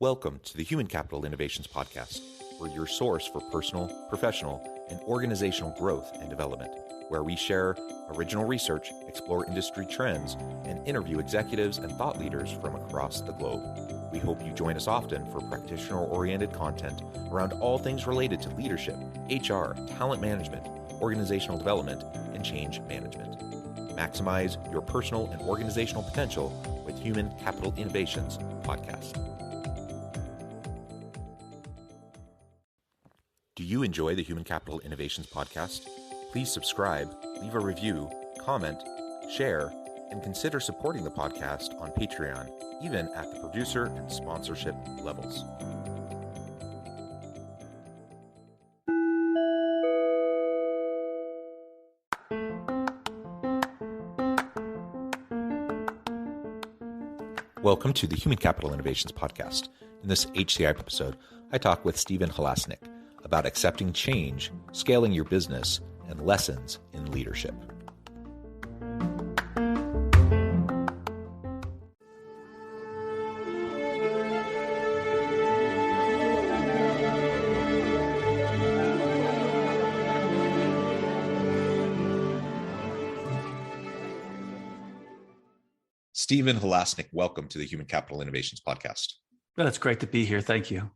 Welcome to the Human Capital Innovations Podcast. We're your source for personal, professional, and organizational growth and development, where we share original research, explore industry trends, and interview executives and thought leaders from across the globe. We hope you join us often for practitioner-oriented content around all things related to leadership, HR, talent management, organizational development, and change management. Maximize your personal and organizational potential with Human Capital Innovations Podcast. Do you enjoy the Human Capital Innovations Podcast? Please subscribe, leave a review, comment, share, and consider supporting the podcast on Patreon, even at the producer and sponsorship levels. Welcome to the Human Capital Innovations Podcast. In this HCI episode, I talk with Stephen Halasnik about accepting change, scaling your business, and lessons in leadership. Stephen Halasnik, welcome to the Human Capital Innovations Podcast. It's great to be here. Thank you.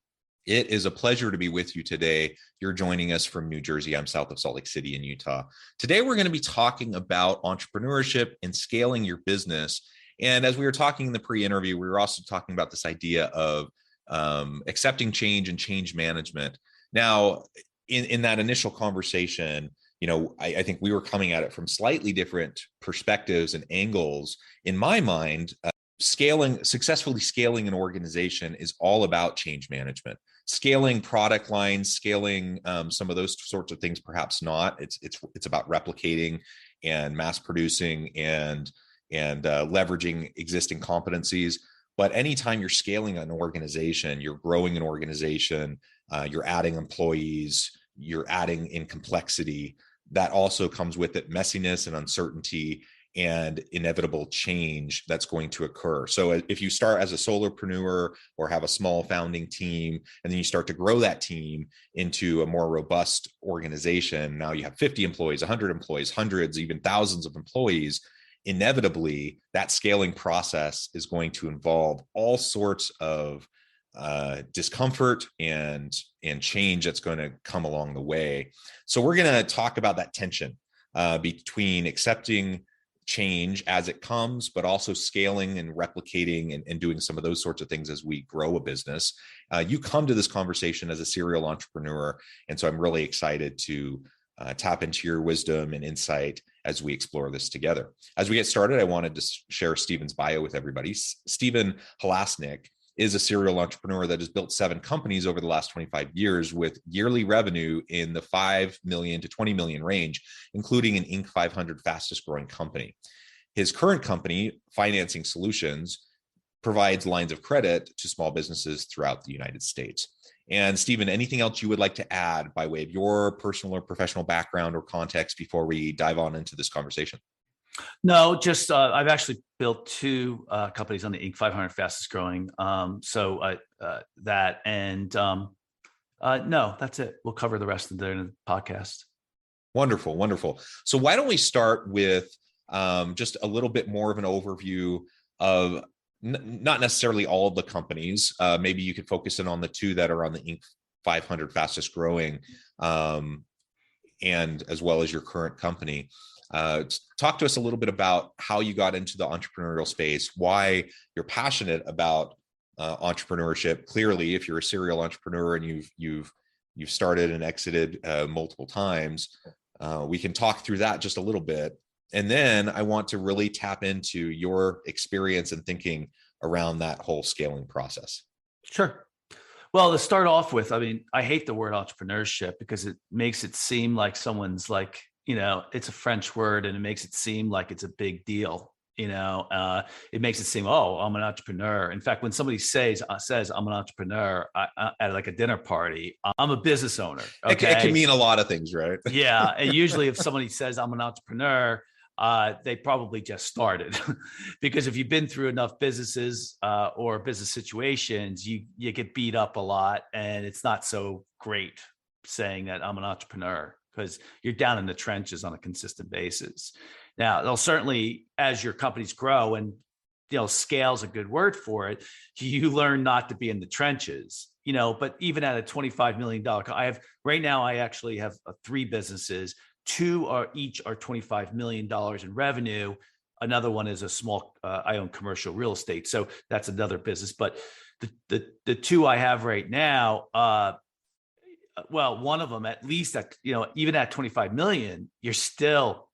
It is a pleasure to be with you today. You're joining us from New Jersey. I'm south of Salt Lake City in Utah. Today, we're going to be talking about entrepreneurship and scaling your business. And as we were talking in the pre-interview, we were also talking about this idea of accepting change and change management. Now, in that initial conversation, I think we were coming at it from slightly different perspectives and angles. In my mind, successfully scaling an organization is all about change management. Scaling product lines, scaling some of those sorts of things, perhaps not. It's about replicating and mass producing and leveraging existing competencies. But anytime you're scaling an organization, you're growing an organization, you're adding employees, you're adding in complexity. That also comes with it messiness and uncertainty and inevitable change that's going to occur. So if you start as a solopreneur or have a small founding team, and then you start to grow that team into a more robust organization, now you have 50 employees, 100 employees, hundreds, even thousands of employees, inevitably that scaling process is going to involve all sorts of discomfort and change that's going to come along the way. So we're going to talk about that tension between accepting change as it comes, but also scaling and replicating and doing some of those sorts of things as we grow a business. You come to this conversation as a serial entrepreneur. And so I'm really excited to tap into your wisdom and insight as we explore this together. As we get started, I wanted to share Stephen's bio with everybody. Stephen Halasnik is a serial entrepreneur that has built 7 companies over the last 25 years with yearly revenue in the 5 million to 20 million range, including an Inc. 500 fastest growing company. His current company, Financing Solutions, provides lines of credit to small businesses throughout the United States. And Stephen, anything else you would like to add by way of your personal or professional background or context before we dive on into this conversation? No, just I've actually built 2 companies on the Inc. 500 fastest growing. No, that's it. We'll cover the rest of the podcast. Wonderful, wonderful. So why don't we start with just a little bit more of an overview of not necessarily all of the companies. Maybe you could focus in on the 2 that are on the Inc. 500 fastest growing, and as well as your current company. Talk to us a little bit about how you got into the entrepreneurial space, why you're passionate about entrepreneurship. Clearly, if you're a serial entrepreneur and you've started and exited multiple times, we can talk through that just a little bit. And then I want to really tap into your experience and thinking around that whole scaling process. Sure. Well, to start off with, I hate the word entrepreneurship because it makes it seem like someone's like, it's a French word and it makes it seem like it's a big deal. It makes it seem, oh, I'm an entrepreneur. In fact, when somebody says I'm an entrepreneur at like a dinner party, I'm a business owner. Okay? It can mean a lot of things, right? Yeah. And usually if somebody says I'm an entrepreneur, they probably just started. Because if you've been through enough businesses or business situations, you get beat up a lot, and it's not so great saying that I'm an entrepreneur, because you're down in the trenches on a consistent basis. Now, they'll certainly, as your companies grow, and scale is a good word for it, you learn not to be in the trenches, but even at a $25 million, right now, I actually have 3 businesses. 2 are $25 million in revenue. Another one is a small, I own commercial real estate. So that's another business. But the 2 I have right now, well, one of them, at least at, even at 25 million, you're still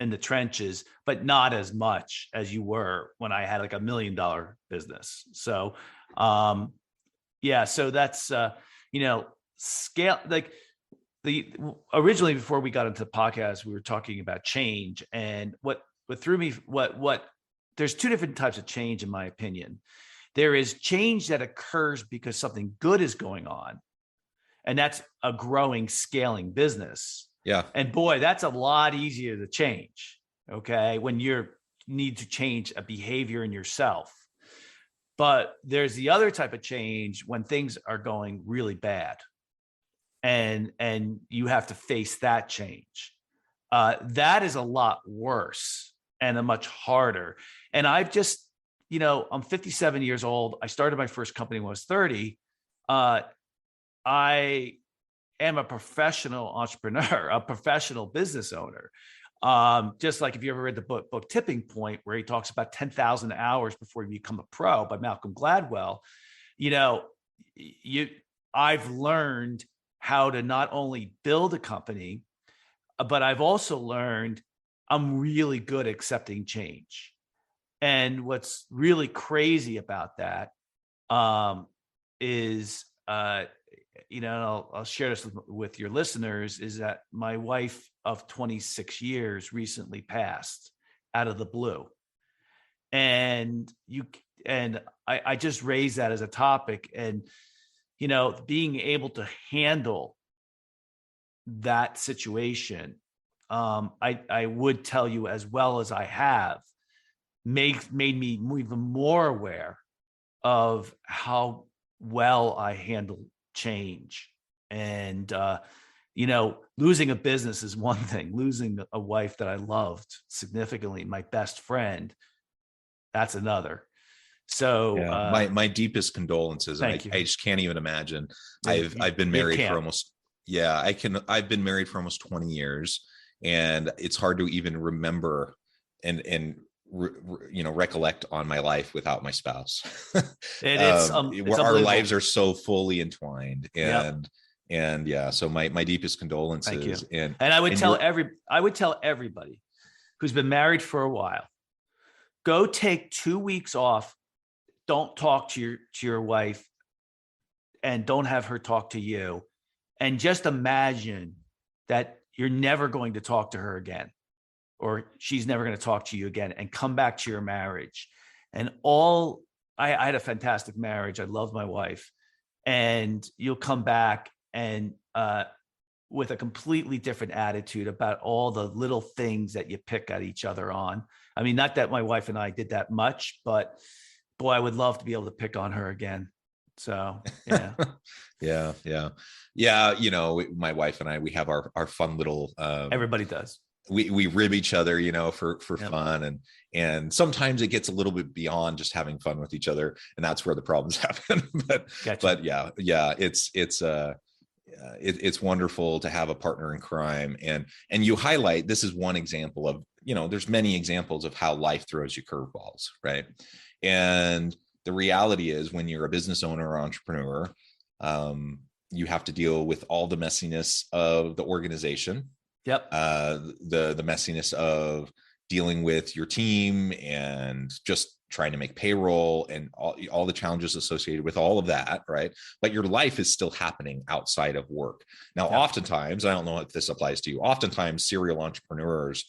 in the trenches, but not as much as you were when I had like $1 million business. So, yeah, so that's, scale, like originally before we got into the podcast, we were talking about change, and what threw me, there's 2 different types of change, in my opinion. There is change that occurs because something good is going on, and that's a growing, scaling business. Yeah. And boy, that's a lot easier to change. Okay. When you need to change a behavior in yourself. But there's the other type of change when things are going really bad, and you have to face that change. That is a lot worse and a much harder. And I've just, I'm 57 years old. I started my first company when I was 30. I am a professional entrepreneur, a professional business owner. Just like if you ever read the book Tipping Point, where he talks about 10,000 hours before you become a pro by Malcolm Gladwell, I've learned how to not only build a company, but I've also learned I'm really good at accepting change. And what's really crazy about that is, I'll share this with your listeners, is that my wife of 26 years recently passed out of the blue. And I just raised that as a topic, and, being able to handle that situation, I would tell you, as well as I have, made me even more aware of how well I handle change. And, losing a business is one thing. Losing a wife that I loved significantly, my best friend, that's another. So my deepest condolences. I just can't even imagine. I've been married for almost, I've been married for almost 20 years, and it's hard to even remember and recollect on my life without my spouse. Our lives are so fully entwined, and yeah, so my deepest condolences. Thank you. And I would tell everybody who's been married for a while, go take 2 weeks off. Don't talk to your wife, and don't have her talk to you. And just imagine that you're never going to talk to her again, or she's never going to talk to you again, and come back to your marriage. And I had a fantastic marriage. I love my wife, and you'll come back and with a completely different attitude about all the little things that you pick at each other on. I mean, not that my wife and I did that much, but boy, I would love to be able to pick on her again. So, yeah. Yeah. My wife and I, we have our fun little, everybody does. We rib each other, for fun. And sometimes it gets a little bit beyond just having fun with each other. And that's where the problems happen. But yeah, it's wonderful to have a partner in crime. And you highlight, this is one example of, there's many examples of how life throws you curveballs, right? And the reality is, when you're a business owner or entrepreneur, you have to deal with all the messiness of the organization. Yep. The messiness of dealing with your team and just trying to make payroll and all the challenges associated with all of that, right? But your life is still happening outside of work. Now, oftentimes, I don't know if this applies to you, oftentimes serial entrepreneurs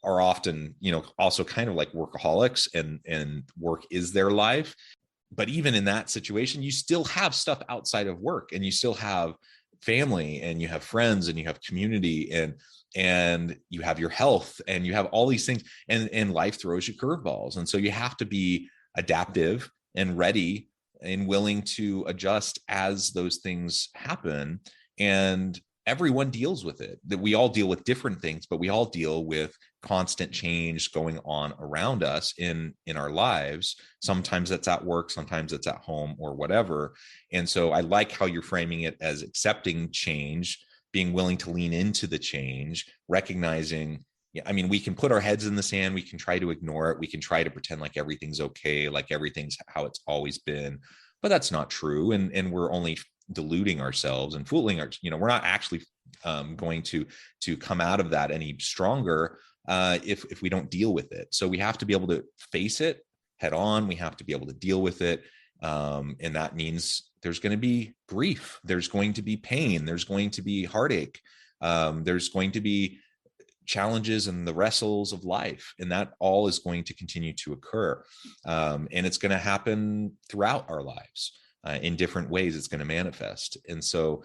are often, also kind of like workaholics, and work is their life. But even in that situation, you still have stuff outside of work, and you still have family and you have friends and you have community and you have your health and you have all these things, and life throws you curveballs. And so you have to be adaptive and ready and willing to adjust as those things happen. And everyone deals with it. That we all deal with different things, but we all deal with constant change going on around us in our lives. Sometimes that's at work, sometimes it's at home or whatever. And so I like how you're framing it as accepting change, being willing to lean into the change, recognizing, I mean, we can put our heads in the sand, we can try to ignore it, we can try to pretend like everything's okay, like everything's how it's always been, but that's not true. And we're only deluding ourselves and fooling we're not actually going to come out of that any stronger if we don't deal with it. So we have to be able to face it head on. We have to be able to deal with it. And that means there's going to be grief. There's going to be pain. There's going to be heartache. There's going to be challenges and the wrestles of life. And that all is going to continue to occur. And it's going to happen throughout our lives. In different ways it's going to manifest. And so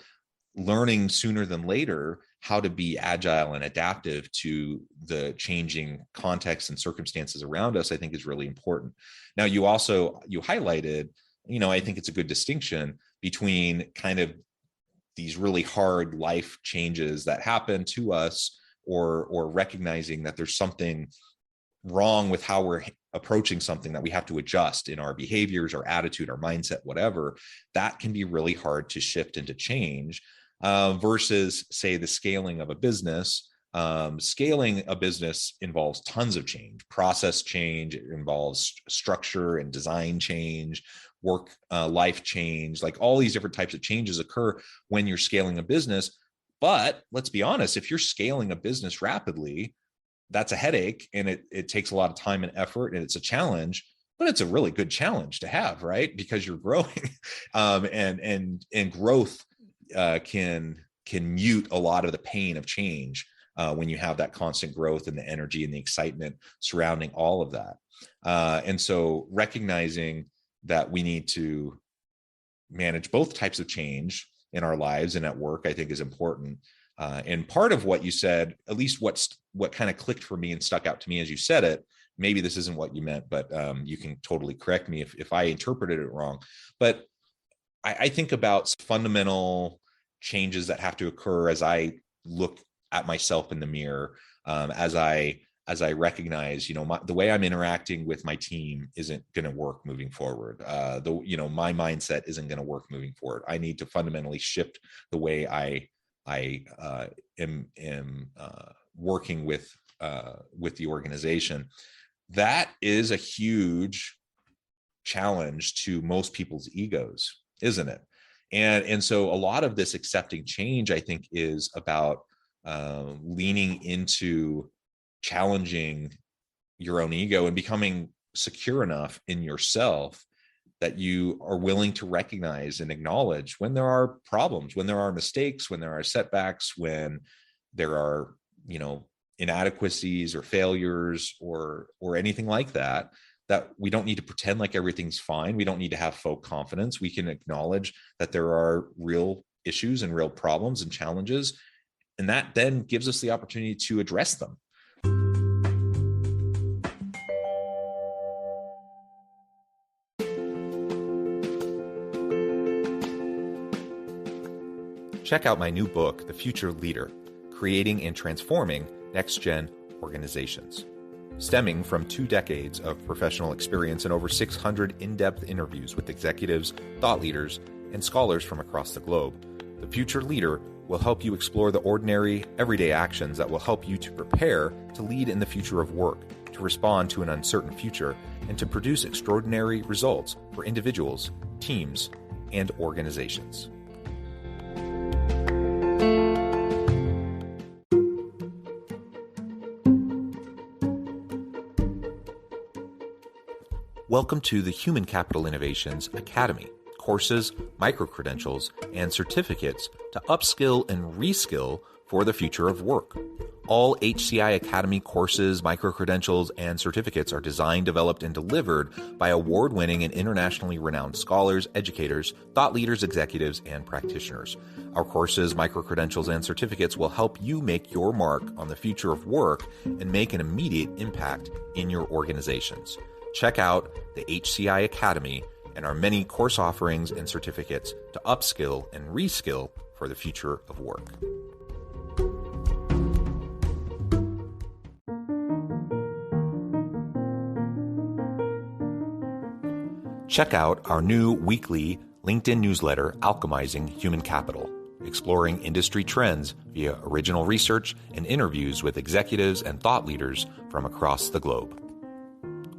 learning sooner than later how to be agile and adaptive to the changing context and circumstances around us, I think is really important. Now, you highlighted, I think it's a good distinction between kind of these really hard life changes that happen to us, or recognizing that there's something wrong with how we're approaching something, that we have to adjust in our behaviors, our attitude, our mindset, whatever. That can be really hard to shift and to change versus, say, the scaling of a business. Scaling a business involves tons of change, process change. It involves structure and design change, work life change, like all these different types of changes occur when you're scaling a business. But let's be honest, if you're scaling a business rapidly, that's a headache, and it takes a lot of time and effort, and it's a challenge, but it's a really good challenge to have, right? Because you're growing, and growth can mute a lot of the pain of change when you have that constant growth and the energy and the excitement surrounding all of that. And so recognizing that we need to manage both types of change in our lives and at work, I think, is important. And part of what you said, at least what kind of clicked for me and stuck out to me as you said it, maybe this isn't what you meant, but you can totally correct me if I interpreted it wrong. But I think about fundamental changes that have to occur as I look at myself in the mirror, as I recognize, the way I'm interacting with my team isn't going to work moving forward. My mindset isn't going to work moving forward. I need to fundamentally shift the way I am working with the organization. That is a huge challenge to most people's egos, isn't it? And so a lot of this accepting change, I think, is about leaning into challenging your own ego and becoming secure enough in yourself that you are willing to recognize and acknowledge when there are problems, when there are mistakes, when there are setbacks, when there are, inadequacies or failures or anything like that, that we don't need to pretend like everything's fine. We don't need to have faux confidence. We can acknowledge that there are real issues and real problems and challenges. And that then gives us the opportunity to address them. Check out my new book, The Future Leader: Creating and Transforming Next-Gen Organizations. Stemming from 2 decades of professional experience and over 600 in-depth interviews with executives, thought leaders, and scholars from across the globe, The Future Leader will help you explore the ordinary, everyday actions that will help you to prepare to lead in the future of work, to respond to an uncertain future, and to produce extraordinary results for individuals, teams, and organizations. Welcome to the Human Capital Innovations Academy. Courses, micro-credentials, and certificates to upskill and reskill for the future of work. All HCI Academy courses, micro-credentials, and certificates are designed, developed, and delivered by award-winning and internationally renowned scholars, educators, thought leaders, executives, and practitioners. Our courses, micro-credentials, and certificates will help you make your mark on the future of work and make an immediate impact in your organizations. Check out the HCI Academy and our many course offerings and certificates to upskill and reskill for the future of work. Check out our new weekly LinkedIn newsletter, Alchemizing Human Capital, exploring industry trends via original research and interviews with executives and thought leaders from across the globe.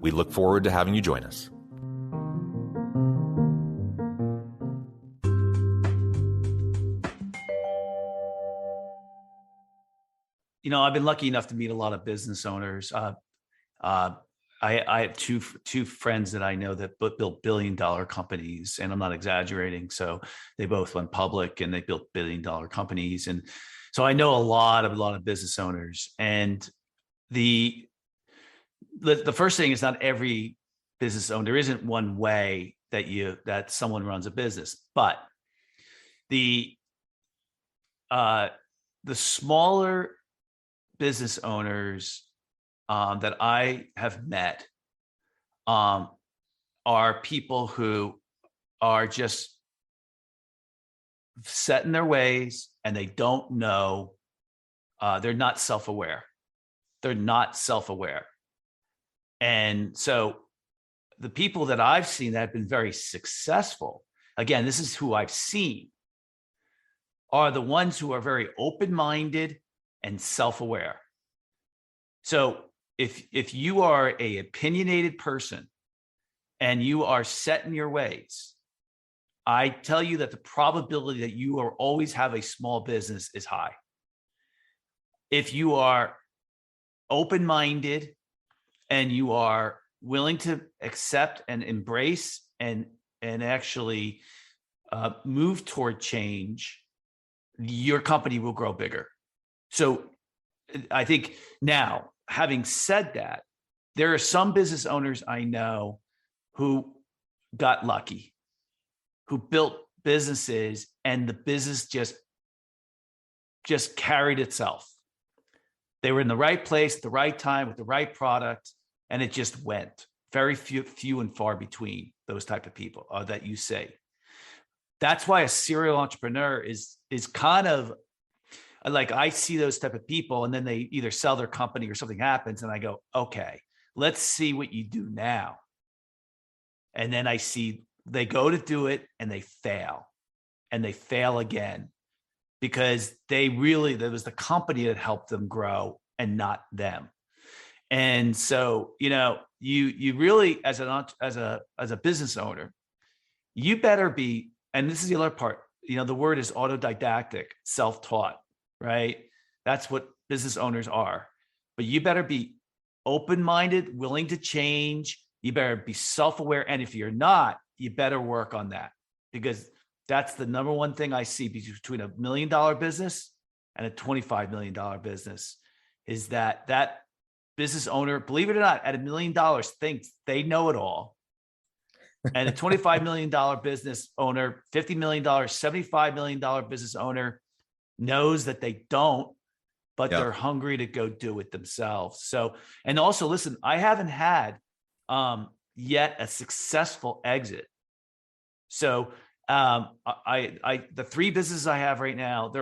We look forward to having you join us. I've been lucky enough to meet a lot of business owners. I have two friends that I know that built billion-dollar companies, and I'm not exaggerating. So they both went public and they built billion-dollar companies, and so I know a lot of business owners. And the first thing is, not every business owner. There isn't one way that someone runs a business, but the smaller business owners that I have met are people who are just set in their ways, and they don't know. They're not self-aware. And so the people that I've seen that have been very successful, again, this is who I've seen, are the ones who are very open-minded and self-aware. So if you are a opinionated person and you are set in your ways, I tell you that the probability that you will always have a small business is high. If you are open-minded and you are willing to accept and embrace and actually move toward change, your company will grow bigger. So I think now, having said that, there are some business owners I know who got lucky, who built businesses, and the business just carried itself. They were in the right place at the right time with the right product, and it just went. Very few and far between, those type of people that you say. That's why a serial entrepreneur is kind of like, I see those type of people, and then they either sell their company or something happens, and I go, okay, let's see what you do now. And then I see they go to do it and they fail, and they fail again, because there was the company that helped them grow and not them. And so, you really, as a business owner, you better be, and this is the other part, the word is autodidactic, self-taught, right? That's what business owners are. But you better be open-minded, willing to change. You better be self-aware. And if you're not, you better work on that, because that's the number one thing I see between $1 million business and a $25 million business, is that business owner, believe it or not, at $1 million thinks they know it all. And a $25 million business owner, $50 million, $75 million business owner knows that they don't, but they're hungry to go do it themselves. So, and also, listen, I haven't had yet a successful exit. So the three businesses I have right now,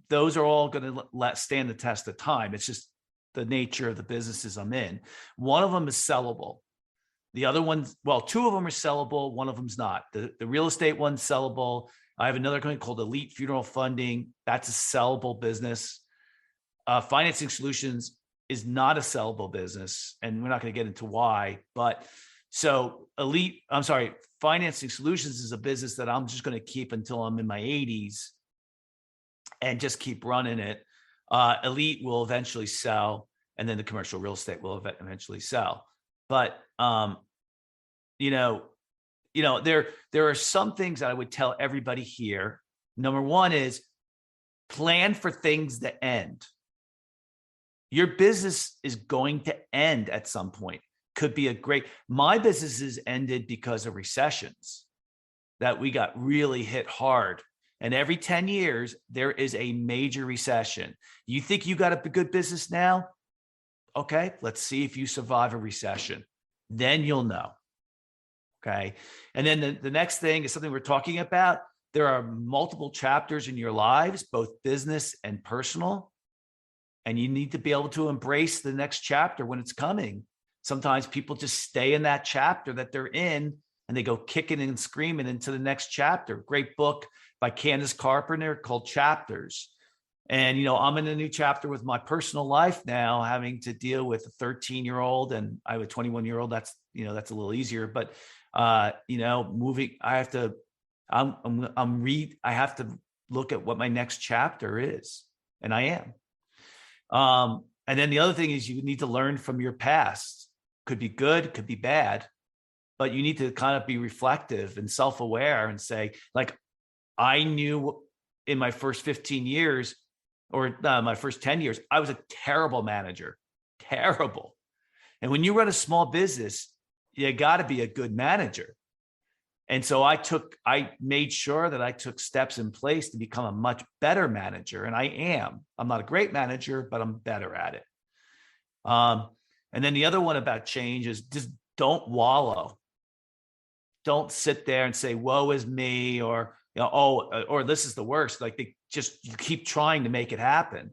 those are all going to stand the test of time. It's just the nature of the businesses I'm in. One of them is sellable. The other ones, well, two of them are sellable. One of them's not. The real estate one's sellable. I have another company called Elite Funeral Funding. That's a sellable business. Financing Solutions is not a sellable business, and we're not going to get into why. But so Financing Solutions is a business that I'm just going to keep until I'm in my 80s and just keep running it. Elite will eventually sell, and then the commercial real estate will eventually sell. But there are some things that I would tell everybody here. Number one is, plan for things that end. Your business is going to end at some point. Could be my businesses ended because of recessions that we got really hit hard. And every 10 years, there is a major recession. You think you got a good business now? Okay, let's see if you survive a recession. Then you'll know. Okay. And then the next thing is something we're talking about. There are multiple chapters in your lives, both business and personal. And you need to be able to embrace the next chapter when it's coming. Sometimes people just stay in that chapter that they're in and they go kicking and screaming into the next chapter. Great book by Candace Carpenter called Chapters. And, I'm in a new chapter with my personal life now, having to deal with a 13-year-old and I have a 21-year-old. That's a little easier, but, moving, I have to look at what my next chapter is. And I am. And then the other thing is you need to learn from your past. Could be good, could be bad, but you need to kind of be reflective and self-aware and say, like, I knew in my first 15 years or my first 10 years, I was a terrible manager, terrible. And when you run a small business, you got to be a good manager. And so I made sure that I took steps in place to become a much better manager. And I am. I'm not a great manager, but I'm better at it. And then the other one about change is just don't wallow. Don't sit there and say, woe is me, or, or this is the worst. Like you keep trying to make it happen.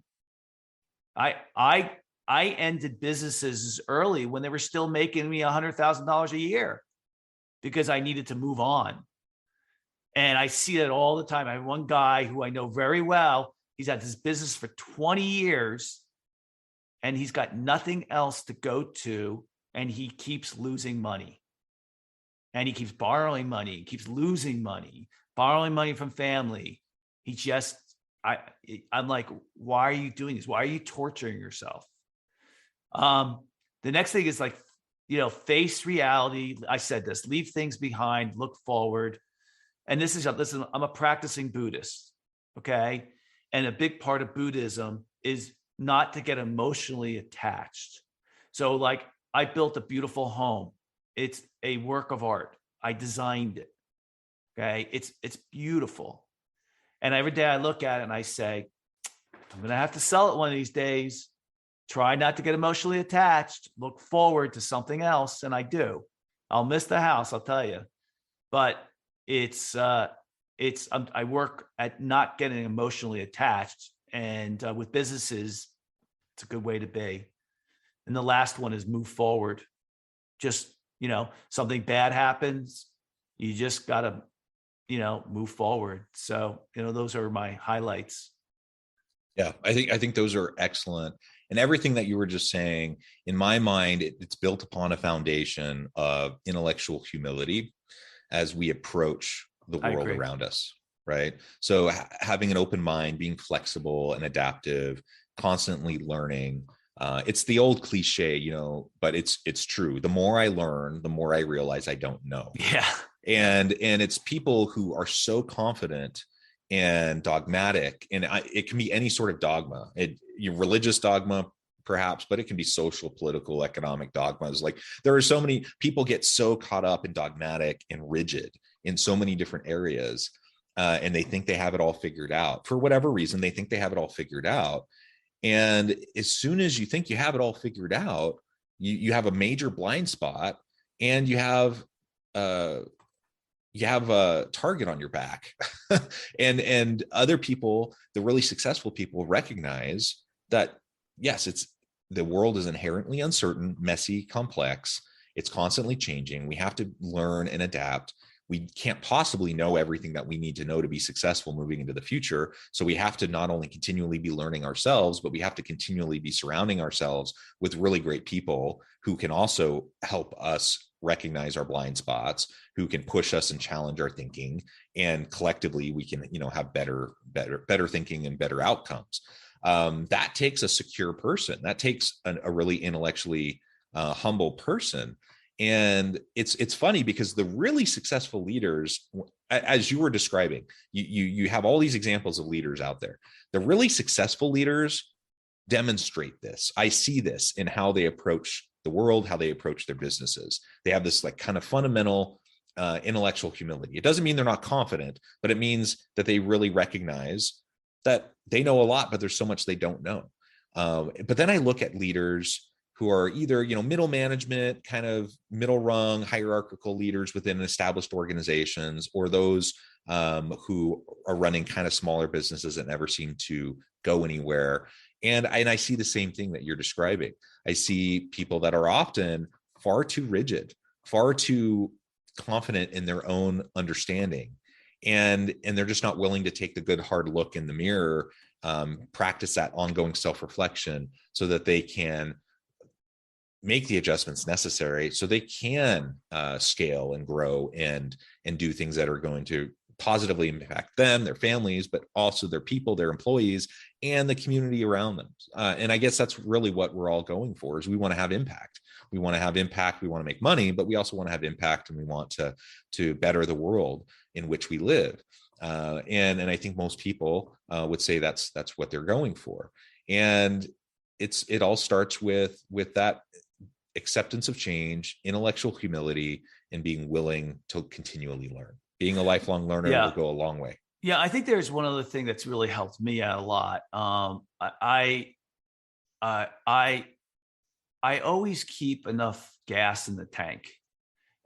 I ended businesses early when they were still making me $100,000 a year because I needed to move on. And I see that all the time. I have one guy who I know very well. He's had this business for 20 years and he's got nothing else to go to. And he keeps losing money. And he keeps borrowing money, keeps losing money, borrowing money from family. I'm like, why are you doing this? Why are you torturing yourself? The next thing is like, face reality. I said this, leave things behind, look forward. And listen, I'm a practicing Buddhist. Okay. And a big part of Buddhism is not to get emotionally attached. So like I built a beautiful home. It's a work of art. I designed it. Okay. It's beautiful. And every day I look at it and I say, I'm going to have to sell it one of these days. Try not to get emotionally attached. Look forward to something else. And I do. I'll miss the house, I'll tell you. But I work at not getting emotionally attached. And with businesses, it's a good way to be. And the last one is move forward. Just, something bad happens. You just got to, move forward. So, those are my highlights. Yeah, I think those are excellent. And everything that you were just saying, in my mind, it's built upon a foundation of intellectual humility as we approach the world around us, right? So having an open mind, being flexible and adaptive, constantly learning. It's the old cliche, but it's true. The more I learn, the more I realize I don't know. Yeah. And it's people who are so confident and dogmatic, and it can be any sort of dogma. Your religious dogma, perhaps, but it can be social, political, economic dogmas. Like there are so many people get so caught up in dogmatic and rigid in so many different areas, and they think they have it all figured out. For whatever reason, they think they have it all figured out. And as soon as you think you have it all figured out, you have a major blind spot, and you have a target on your back. and other people, the really successful people, recognize that, yes, the world is inherently uncertain, messy, complex. It's constantly changing. We have to learn and adapt. We can't possibly know everything that we need to know to be successful moving into the future. So we have to not only continually be learning ourselves, but we have to continually be surrounding ourselves with really great people who can also help us recognize our blind spots, who can push us and challenge our thinking, and collectively we can, have better thinking and better outcomes. That takes a secure person. That takes a really intellectually humble person. And it's funny because the really successful leaders, as you were describing, you have all these examples of leaders out there. The really successful leaders demonstrate this. I see this in how they approach the world, how they approach their businesses. They have this like kind of fundamental intellectual humility. It doesn't mean they're not confident, but it means that they really recognize that they know a lot, but there's so much they don't know. But then I look at leaders who are either, middle management, kind of middle rung, hierarchical leaders within established organizations, or those who are running kind of smaller businesses that never seem to go anywhere. And I see the same thing that you're describing. I see people that are often far too rigid, far too confident in their own understanding. And they're just not willing to take the good hard look in the mirror, practice that ongoing self-reflection so that they can make the adjustments necessary so they can scale and grow and do things that are going to positively impact them, their families, but also their people, their employees, and the community around them. And I guess that's really what we're all going for, is we want to have impact. We want to have impact. We want to make money, but we also want to have impact, and we want to better the world in which we live. And I think most people would say that's what they're going for. And it all starts with that acceptance of change, intellectual humility, and being willing to continually learn. Being a lifelong learner will go a long way. Yeah, I think there's one other thing that's really helped me out a lot. I always keep enough gas in the tank.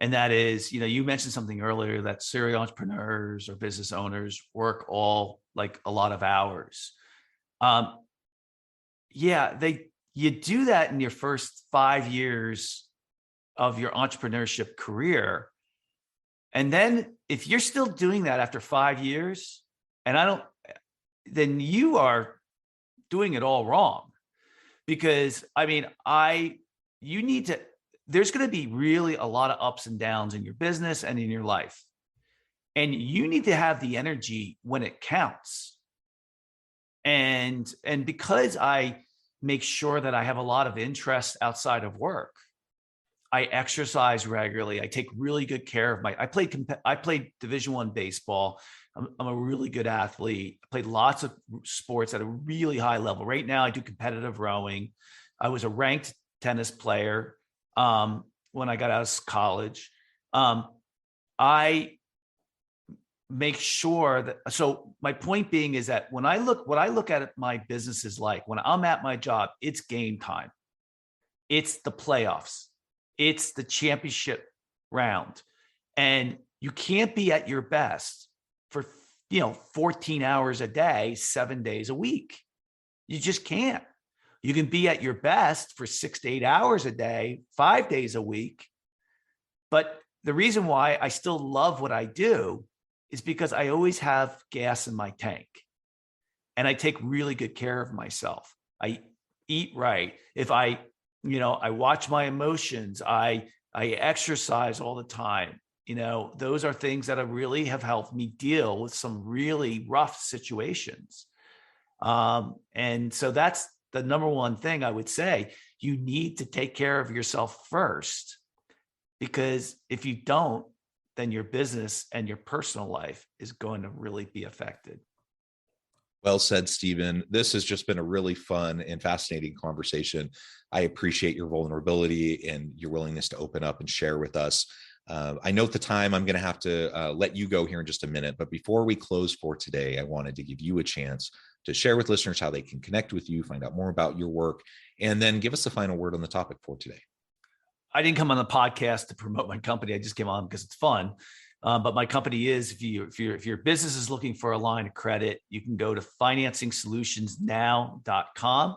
And that is, you mentioned something earlier that serial entrepreneurs or business owners work all like a lot of hours. You do that in your first 5 years of your entrepreneurship career. And then if you're still doing that after 5 years, then you are doing it all wrong. Because there's going to be really a lot of ups and downs in your business and in your life. And you need to have the energy when it counts. And because I make sure that I have a lot of interest outside of work, I exercise regularly. I take really good care of I played Division I baseball. I'm a really good athlete. I played lots of sports at a really high level. Right now, I do competitive rowing. I was a ranked tennis player when I got out of college. I make sure that, so my point being is that what I look at my business is like, when I'm at my job, it's game time. It's the playoffs. It's the championship round. And you can't be at your best for, 14 hours a day, 7 days a week. You just can't. You can be at your best for 6 to 8 hours a day, 5 days a week. But the reason why I still love what I do is because I always have gas in my tank, and I take really good care of myself. I eat right. If I watch my emotions, I exercise all the time. Those are things that really have helped me deal with some really rough situations. And so that's the number one thing I would say. You need to take care of yourself first, because if you don't, then your business and your personal life is going to really be affected. Well said, Stephen. This has just been a really fun and fascinating conversation. I appreciate your vulnerability and your willingness to open up and share with us. I note the time. I'm going to have to let you go here in just a minute. But before we close for today, I wanted to give you a chance to share with listeners how they can connect with you, find out more about your work, and then give us the final word on the topic for today. I didn't come on the podcast to promote my company. I just came on because it's fun. But my company is, if your business is looking for a line of credit, you can go to financingsolutionsnow.com,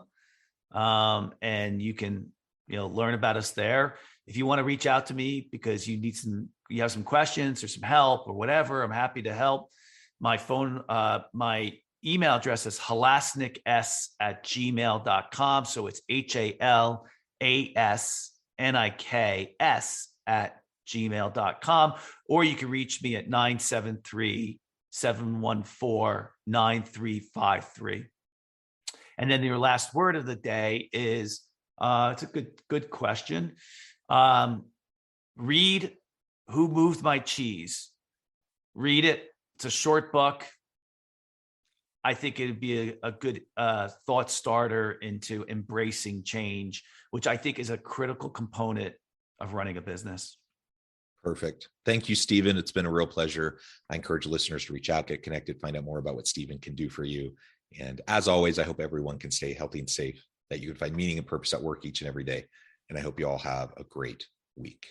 and you can learn about us there. If you want to reach out to me because you have some questions or some help or whatever, I'm happy to help. My email address is halasniks@gmail.com. So it's HALASNIKS@gmail.com, or you can reach me at 973-714-9353. And then your last word of the day is, it's a good question. Read Who Moved My Cheese Read it. It's a short book. I think it'd be a good thought starter into embracing change, which I think is a critical component of running a business. Perfect. Thank you, Stephen. It's been a real pleasure. I encourage listeners to reach out, get connected, find out more about what Stephen can do for you. And as always, I hope everyone can stay healthy and safe, that you can find meaning and purpose at work each and every day. And I hope you all have a great week.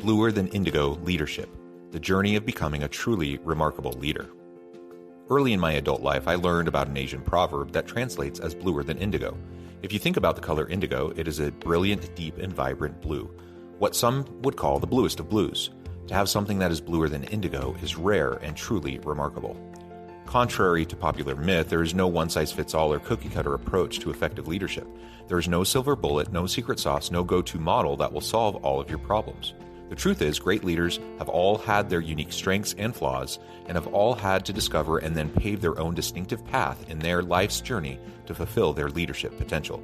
Bluer Than Indigo Leadership, the journey of becoming a truly remarkable leader. Early in my adult life, I learned about an Asian proverb that translates as bluer than indigo. If you think about the color indigo, it is a brilliant, deep, and vibrant blue, what some would call the bluest of blues. To have something that is bluer than indigo is rare and truly remarkable. Contrary to popular myth, there is no one-size-fits-all or cookie-cutter approach to effective leadership. There is no silver bullet, no secret sauce, no go-to model that will solve all of your problems. The truth is, great leaders have all had their unique strengths and flaws, and have all had to discover and then pave their own distinctive path in their life's journey to fulfill their leadership potential.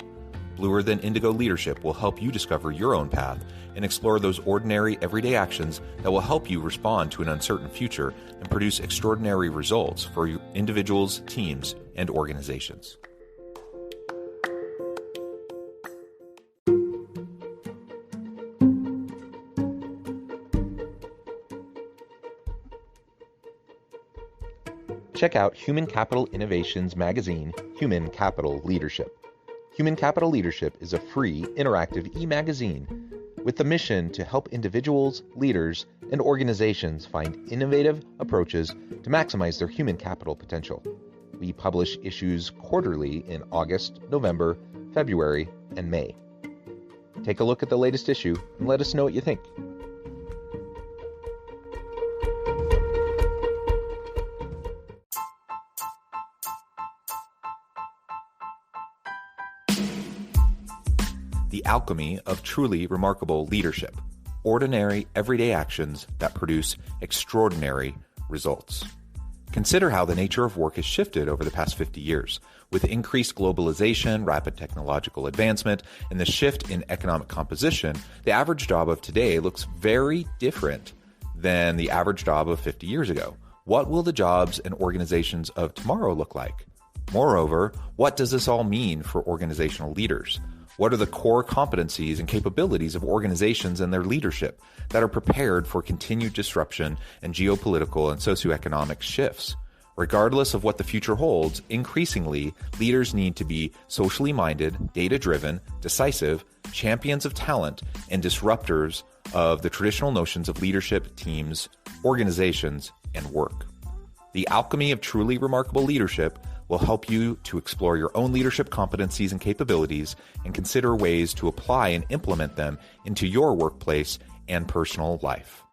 Bluer Than Indigo Leadership will help you discover your own path and explore those ordinary, everyday actions that will help you respond to an uncertain future and produce extraordinary results for your individuals, teams, and organizations. Check out Human Capital Innovations magazine, Human Capital Leadership. Human Capital Leadership is a free, interactive e-magazine with the mission to help individuals, leaders, and organizations find innovative approaches to maximize their human capital potential. We publish issues quarterly in August, November, February, and May. Take a look at the latest issue and let us know what you think. The Alchemy of Truly Remarkable Leadership. Ordinary, everyday actions that produce extraordinary results. Consider how the nature of work has shifted over the past 50 years. With increased globalization, rapid technological advancement, and the shift in economic composition, the average job of today looks very different than the average job of 50 years ago. What will the jobs and organizations of tomorrow look like? Moreover, what does this all mean for organizational leaders? What are the core competencies and capabilities of organizations and their leadership that are prepared for continued disruption and geopolitical and socioeconomic shifts? Regardless of what the future holds, increasingly, leaders need to be socially minded, data-driven, decisive, champions of talent, and disruptors of the traditional notions of leadership, teams, organizations, and work. The Alchemy of Truly Remarkable Leadership will help you to explore your own leadership competencies and capabilities and consider ways to apply and implement them into your workplace and personal life.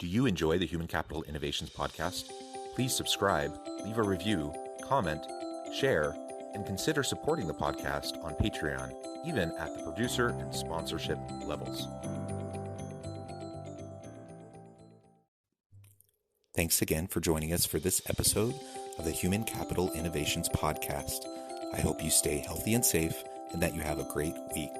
Do you enjoy the Human Capital Innovations podcast? Please subscribe, leave a review, comment, share, and consider supporting the podcast on Patreon, even at the producer and sponsorship levels. Thanks again for joining us for this episode of the Human Capital Innovations podcast. I hope you stay healthy and safe and that you have a great week.